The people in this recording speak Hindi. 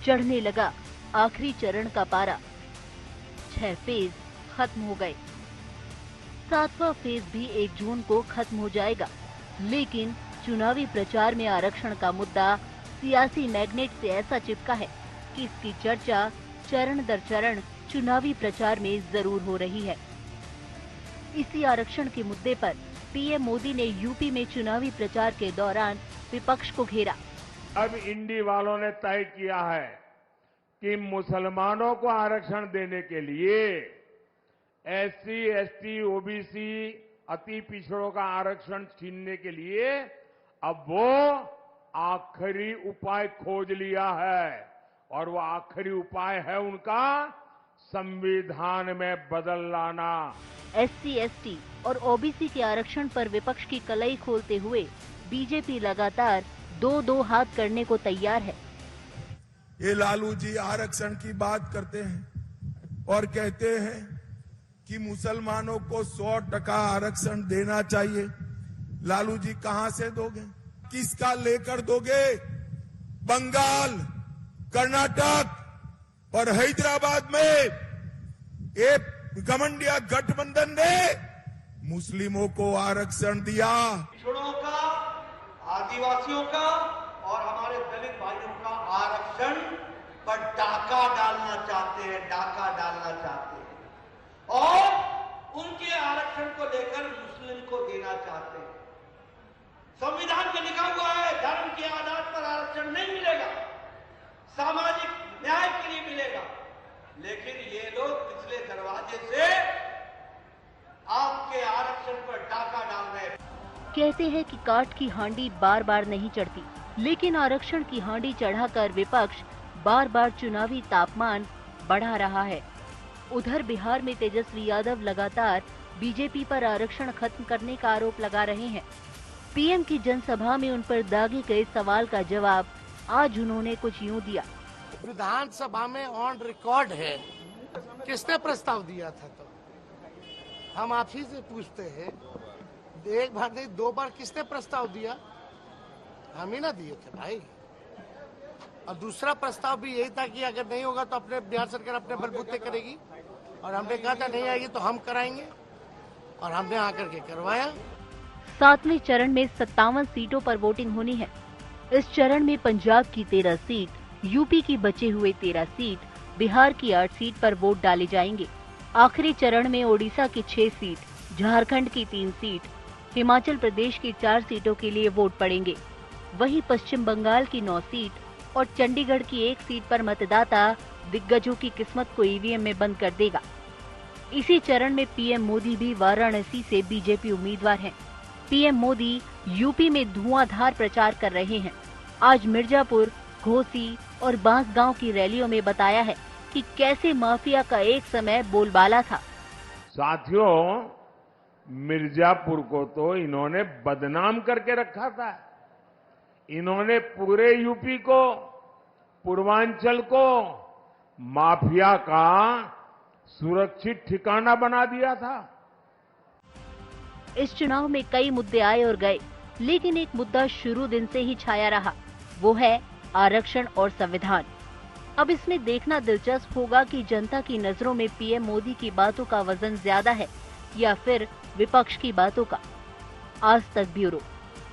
चढ़ने लगा आखिरी चरण का पारा। 6 फेज खत्म हो गए। 7वां फेज भी 1 जून को खत्म हो जाएगा, लेकिन चुनावी प्रचार में आरक्षण का मुद्दा सियासी मैग्नेट से ऐसा चिपका है कि इसकी चर्चा चरण दर चरण चुनावी प्रचार में जरूर हो रही है। इसी आरक्षण के मुद्दे पर पीएम मोदी ने यूपी में चुनावी प्रचार के दौरान विपक्ष को घेरा। अब इंडी वालों ने तय किया है कि मुसलमानों को आरक्षण देने के लिए एससी, एसटी, ओबीसी, अति पिछड़ों का आरक्षण छीनने के लिए अब वो आखिरी उपाय खोज लिया है, और वो आखिरी उपाय है उनका संविधान में बदल लाना। एससी, एसटी और ओबीसी के आरक्षण पर विपक्ष की कलई खोलते हुए बीजेपी लगातार 2-2 हाथ करने को तैयार है। ये लालू जी आरक्षण की बात करते हैं और कहते हैं कि मुसलमानों को 100% आरक्षण देना चाहिए। लालू जी कहां से दोगे? किसका लेकर दोगे? बंगाल, कर्नाटक और हैदराबाद में एक घमंडिया गठबंधन ने मुस्लिमों को आरक्षण दिया। पिछड़ों का, आदिवासियों का और हमारे दलित भाइयों का आरक्षण पर डाका डालना चाहते हैं, डाका डालना चाहते हैं और उनके आरक्षण को लेकर मुस्लिम को देना चाहते हैं। संविधान में लिखा हुआ है धर्म के आधार पर आरक्षण नहीं मिलेगा, सामाजिक न्याय के लिए मिलेगा, लेकिन ये लोग पिछले दरवाजे से आपके आरक्षण पर डाका डाल रहे हैं। कहते हैं कि काठ की हांडी बार बार नहीं चढ़ती, लेकिन आरक्षण की हांडी चढ़ाकर विपक्ष बार बार चुनावी तापमान बढ़ा रहा है। उधर बिहार में तेजस्वी यादव लगातार बीजेपी पर आरक्षण खत्म करने का आरोप लगा रहे हैं। पीएम की जनसभा में उन पर दागे गए सवाल का जवाब आज उन्होंने कुछ यूं दिया। विधानसभा में ऑन रिकॉर्ड है, किसने प्रस्ताव दिया था? तो हम आप ही से पूछते हैं, एक बार नहीं 2 बार किसने प्रस्ताव दिया? हम ही ना दिए थे भाई। और दूसरा प्रस्ताव भी यही था कि अगर नहीं होगा तो अपने बिहार सरकार अपने बलबूते करेगी, और हमने कहा था नहीं आएगी तो हम कराएंगे, और हमने आकर के करवाया। 7वें चरण में 57 सीटों पर वोटिंग होनी है। इस चरण में पंजाब की 13 सीट, यूपी की बचे हुए 13 सीट, बिहार की 8 सीट पर वोट डाले जाएंगे। आखिरी चरण में ओडिशा की 6 सीट, झारखंड की 3 सीट, हिमाचल प्रदेश की 4 सीटों के लिए वोट पड़ेंगे। वहीं पश्चिम बंगाल की 9 सीट और चंडीगढ़ की 1 सीट पर मतदाता दिग्गजों की किस्मत को ईवीएम में बंद कर देगा। इसी चरण में पीएम मोदी भी वाराणसी से बीजेपी उम्मीदवार हैं। पीएम मोदी यूपी में धुआंधार प्रचार कर रहे हैं। आज मिर्जापुर, घोसी और बांसगांव की रैलियों में बताया है कि कैसे माफिया का एक समय बोलबाला था। साथियों, मिर्जापुर को तो इन्होंने बदनाम करके रखा था। इन्होंने पूरे यूपी को, पूर्वांचल को माफिया का सुरक्षित ठिकाना बना दिया था। इस चुनाव में कई मुद्दे आए और गए, लेकिन एक मुद्दा शुरू दिन से ही छाया रहा, वो है आरक्षण और संविधान। अब इसमें देखना दिलचस्प होगा कि जनता की नजरों में पीएम मोदी की बातों का वजन ज्यादा है या फिर विपक्ष की बातों का। आज तक ब्यूरो।